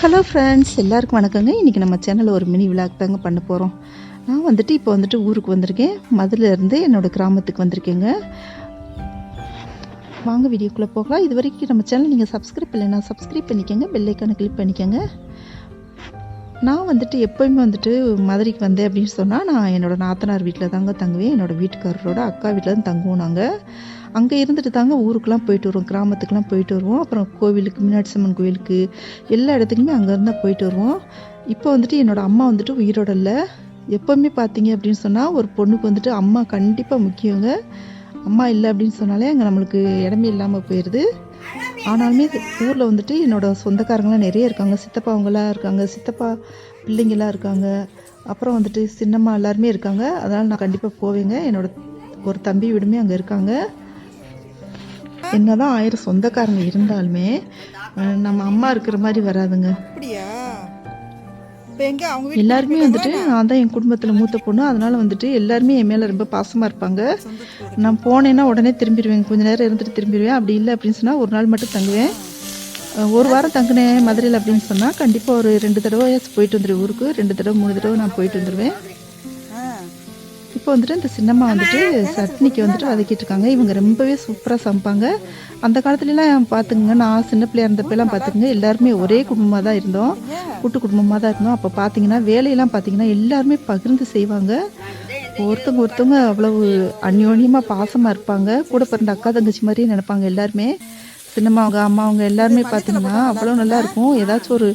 Hello friends, எல்லாருக்கும் வணக்கங்க. இன்றைக்கி நம்ம சேனலில் ஒரு மினி விளாக் தாங்க பண்ண போகிறோம். நான் இப்போ ஊருக்கு வந்திருக்கேன். மதுரையிலேருந்து என்னோடய கிராமத்துக்கு வந்திருக்கேங்க. வாங்க வீடியோக்குள்ளே போகலாம். இது வரைக்கும் நம்ம சேனல் நீங்கள் சப்ஸ்கிரைப் பண்ணலைன்னா சப்ஸ்கிரைப் பண்ணிக்கோங்க, பெல் ஐக்கானை கிளிக் பண்ணிக்கோங்க. நான் எப்போயுமே மதுரைக்கு வந்தேன் அப்படின்னு சொன்னால் நான் என்னோடய நாத்தனார் வீட்டில் தாங்க தங்குவேன். என்னோடய வீட்டுக்காரரோட அக்கா வீட்டில் தான் தங்குவோம். நாங்கள் அங்கே இருந்துட்டு தாங்க ஊருக்கெலாம் போயிட்டு வருவோம், கிராமத்துக்கெலாம் போயிட்டு வருவோம். அப்புறம் கோவிலுக்கு, மீனாட்சி அம்மன் கோவிலுக்கு, எல்லா இடத்துக்குமே அங்கே இருந்தால் போயிட்டு வருவோம். இப்போ என்னோடய அம்மா உயிரோட இல்லை. எப்போவுமே பார்த்தீங்க அப்படின்னு சொன்னால் ஒரு பொண்ணுக்கு அம்மா கண்டிப்பாக முக்கியங்க. அம்மா இல்லை அப்படின்னு சொன்னாலே அங்கே நம்மளுக்கு இடமே இல்லாமல் போயிடுது. ஆனாலுமே ஊரில் என்னோடய சொந்தக்காரங்களாம் நிறைய இருக்காங்க. சித்தப்பாவங்களாம் இருக்காங்க, சித்தப்பா பிள்ளைங்களாம் இருக்காங்க, அப்புறம் சின்னம்மா எல்லாருமே இருக்காங்க. அதனால் நான் கண்டிப்பாக போவேங்க. என்னோட ஒரு தம்பி வீடுமே அங்கே இருக்காங்க. என்னதான் 1000 சொந்தக்காரங்க இருந்தாலுமே நம்ம அம்மா இருக்கிற மாதிரி வராதுங்க. எல்லாருமே நான் தான் என் குடும்பத்தில் மூத்த பொண்ணு. அதனால எல்லாருமே என் மேலே ரொம்ப பாசமாக இருப்பாங்க. நான் போனேன்னா உடனே திரும்பிடுவேன், கொஞ்சம் நேரம் இருந்துட்டு திரும்பிடுவேன். அப்படி இல்லை அப்படின்னு சொன்னால் ஒரு நாள் மட்டும் தங்குவேன். ஒரு வாரம் தங்கினேன் மதுரையில் அப்படின்னு சொன்னால் கண்டிப்பாக ஒரு 2 தடவை போயிட்டு வந்துடுவேன். ஊருக்கு 2 தடவை 3 தடவை நான் போயிட்டு வந்துடுவேன். இப்போ இந்த சின்னம்மா சட்னிக்கு வதக்கிட்டு இருக்காங்க. இவங்க ரொம்பவே சூப்பராக சமைப்பாங்க. அந்த காலத்துலலாம் பார்த்துங்க, நான் சின்ன பிள்ளையா இருந்தப்பெல்லாம் பார்த்துங்க, எல்லாருமே ஒரே குடும்பமாக தான் இருந்தோம், கூட்டு குடும்பமாக தான் இருந்தோம். அப்போ பார்த்தீங்கன்னா வேலையெல்லாம் பார்த்தீங்கன்னா எல்லாருமே பகிர்ந்து செய்வாங்க. ஒருத்தவங்க அவ்வளவு அந்யோன்யமாக பாசமாக இருப்பாங்க. கூட பிறந்த அக்கா தங்கச்சி மாதிரியே நினைப்பாங்க எல்லாருமே. சின்னம்மாவங்க, அம்மாவங்க எல்லாருமே பார்த்தீங்கன்னா அவ்வளோ நல்லாயிருக்கும். ஏதாச்சும் ஒரு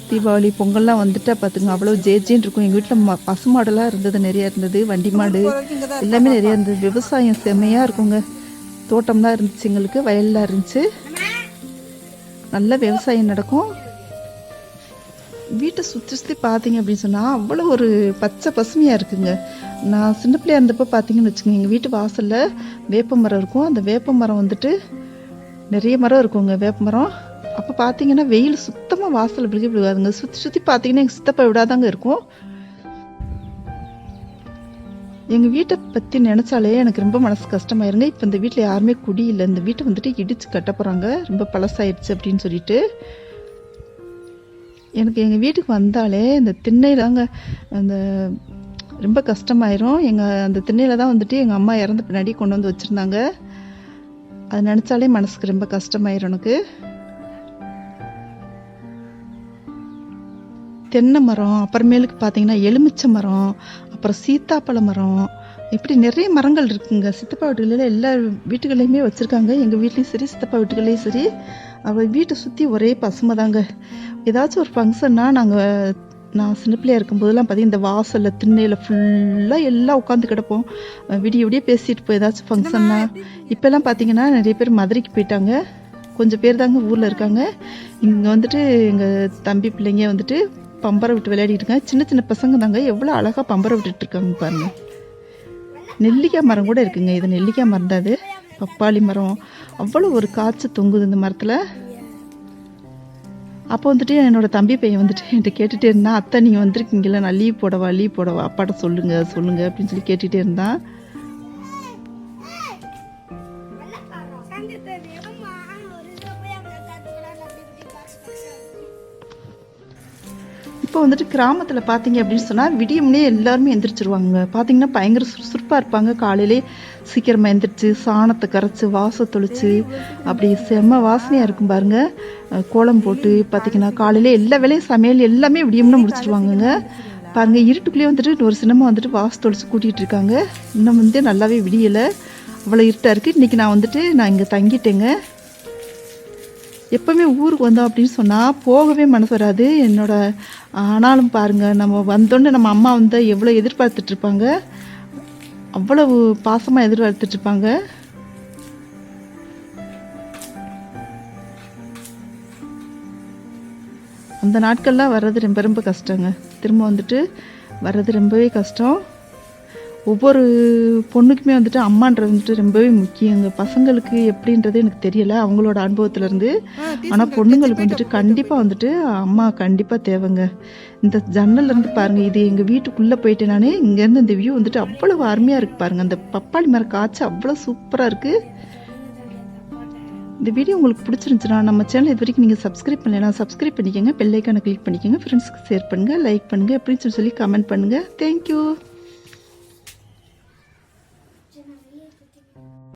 தீபாவளி, பொங்கல்லாம் பார்த்துங்க அவ்வளோ ஜேஜின்னு இருக்கும். எங்கள் வீட்டில் பசுமாடெல்லாம் இருந்தது, நிறையா இருந்தது, வண்டி மாடு எல்லாமே நிறையா இருந்தது. விவசாயம் செம்மையாக இருக்குங்க. தோட்டம்லாம் இருந்துச்சு, எங்களுக்கு வயல்லாம் இருந்துச்சு, நல்ல விவசாயம் நடக்கும். வீட்டை சுற்றி பார்த்தீங்க அப்படின்னு சொன்னால் அவ்வளோ ஒரு பச்சை பசுமையாக இருக்குங்க. நான் சின்ன பிள்ளையா இருந்தப்போ பார்த்தீங்கன்னு வச்சுக்கோங்க, எங்கள் வீட்டு வாசலில் வேப்ப மரம் இருக்கும். அந்த வேப்ப மரம் நிறைய மரம் இருக்குங்க, வேப்ப மரம். அப்போ பார்த்தீங்கன்னா வெயில் சுத்தமாக வாசல் விழுகாதுங்க. சுற்றி பார்த்தீங்கன்னா எங்கள் சித்தப்பா விடாதாங்க இருக்கும். எங்கள் வீட்டை பற்றி நினச்சாலே எனக்கு ரொம்ப மனசு கஷ்டமாயிருங்க. இப்போ இந்த வீட்டில் யாருமே குடி இல்லை. இந்த வீட்டை இடித்து கட்ட போகிறாங்க, ரொம்ப பழசாயிடுச்சு அப்படின்னு சொல்லிட்டு. எனக்கு எங்கள் வீட்டுக்கு வந்தாலே இந்த திண்ணையிலாங்க அந்த ரொம்ப கஷ்டமாயிரும். அந்த திண்ணையில் தான் எங்கள் அம்மா இறந்த பின்னாடி கொண்டு வந்து வச்சுருந்தாங்க. அது நினச்சாலே மனசுக்கு ரொம்ப கஷ்டமாயிரும் எனக்கு. தென்னை மரம், அப்புறமேலுக்கு பார்த்தீங்கன்னா எலுமிச்சை மரம், அப்புறம் சீத்தாப்பழ மரம், இப்படி நிறைய மரங்கள் இருக்குங்க. சித்தப்பா வீட்டுகளில் எல்லா வீட்டுகளையுமே வச்சுருக்காங்க. எங்கள் வீட்லேயும் சரி, சித்தப்பா வீட்டுகளையும் சரி, அவள் வீட்டை சுற்றி ஒரே பசுமை தாங்க. ஏதாச்சும் ஒரு ஃபங்க்ஷன்னா நான் சின்ன பிள்ளையா இருக்கும்போதெல்லாம் பார்த்தீங்கன்னா இந்த வாசலில் திண்ணையில் ஃபுல்லாக எல்லாம் உட்காந்து கிடப்போம், விடிய பேசிட்டு போய் ஏதாச்சும் ஃபங்க்ஷன்னா. இப்போல்லாம் பார்த்தீங்கன்னா நிறைய பேர் மதுரைக்கு போயிட்டாங்க, கொஞ்சம் பேர் தாங்க ஊரில் இருக்காங்க. இங்கே எங்கள் தம்பி பிள்ளைங்க பம்பரை விட்டு விளையாடிட்டு இருக்காங்க. சின்ன சின்ன பசங்க தாங்க, எவ்வளோ அழகாக பம்பரை விட்டுட்டு இருக்காங்க பாருங்க. நெல்லிக்காய் மரம் கூட இருக்குங்க. இது நெல்லிக்காய் மரம் தான். அது பப்பாளி மரம், அவ்வளோ ஒரு காய்ச்சி தொங்குது இந்த மரத்தில். அப்போ என்னோட தம்பி பையன் என்கிட்ட கேட்டுகிட்டே இருந்தான், அத்தை நீங்கள் வந்திருக்கீங்களா, நான் லீவ் போடவா அப்பாட்ட சொல்லுங்க அப்படின்னு சொல்லி கேட்டுகிட்டே இருந்தான். இப்போ கிராமத்தில் பார்த்தீங்க அப்படின்னு சொன்னால் விடியம்னே எல்லாருமே எந்திரிச்சிருவாங்க. பார்த்தீங்கன்னா பயங்கர சுறுசுறுப்பாக இருப்பாங்க. காலையிலே சீக்கிரமாக எந்திரிச்சு சாணத்தை கரைச்சி வாசல் தொளிச்சு அப்படி செம்ம வாசனையாக இருக்கும் பாருங்க. கோலம் போட்டு பார்த்தீங்கன்னா காலையிலே எல்லா வேலையும் சமையல் எல்லாமே விடியம்னு முடிச்சிருவாங்கங்க. பாருங்க, இருட்டுக்குள்ளேயே ஒரு சின்னமாக வாசல் தொளிச்சு கூட்டிகிட்டு இருக்காங்க. இன்னும் நல்லாவே விடியலை, அவ்வளோ இருட்டாக இருக்குது. இன்றைக்கி நான் இங்கே தங்கிட்டேங்க. எப்போவுமே ஊருக்கு வந்தோம் அப்படின்னு சொன்னால் போகவே மனசு வராது என்னோட. ஆனாலும் பாருங்கள், நம்ம வந்தோடனே நம்ம அம்மா எவ்வளோ எதிர்பார்த்துட்ருப்பாங்க, அவ்வளவு பாசமாக எதிர்பார்த்துட்ருப்பாங்க. அந்த நாட்கள்லாம் வர்றது ரொம்ப ரொம்ப கஷ்டங்க. திரும்ப வர்றது ரொம்பவே கஷ்டம். ஒவ்வொரு பொண்ணுக்குமே அம்மான்றது ரொம்பவே முக்கியங்க. பசங்களுக்கு எப்படின்றது எனக்கு தெரியலை அவங்களோட அனுபவத்திலேருந்து. ஆனால் பொண்ணுங்களுக்கு கண்டிப்பாக அம்மா கண்டிப்பாக தேவைங்க. இந்த ஜன்னல்லேருந்து பாருங்கள், இது எங்கள் வீட்டுக்குள்ளே போயிட்டு நான் இங்கேருந்து இந்த வியூ அவ்வளவு அருமையாக இருக்குது பாருங்கள். அந்த பப்பாளி மரம் காய்ச்சி அவ்வளோ சூப்பராக இருக்குது. இந்த வீடியோ உங்களுக்கு பிடிச்சிருந்துச்சுன்னா நம்ம சேனல் இது வரைக்கும் நீங்கள் சப்ஸ்கிரைப் பண்ணலைன்னா சப்ஸ்கிரைப் பண்ணிக்கோங்க, பெல் ஐக்கானை கிளிக் பண்ணிக்கோங்க, ஃப்ரெண்ட்ஸ்க்கு ஷேர் பண்ணுங்கள், லைக் பண்ணுங்கள், அப்படின்னு சொல்லி கமெண்ட் பண்ணுங்கள். தேங்க்யூ.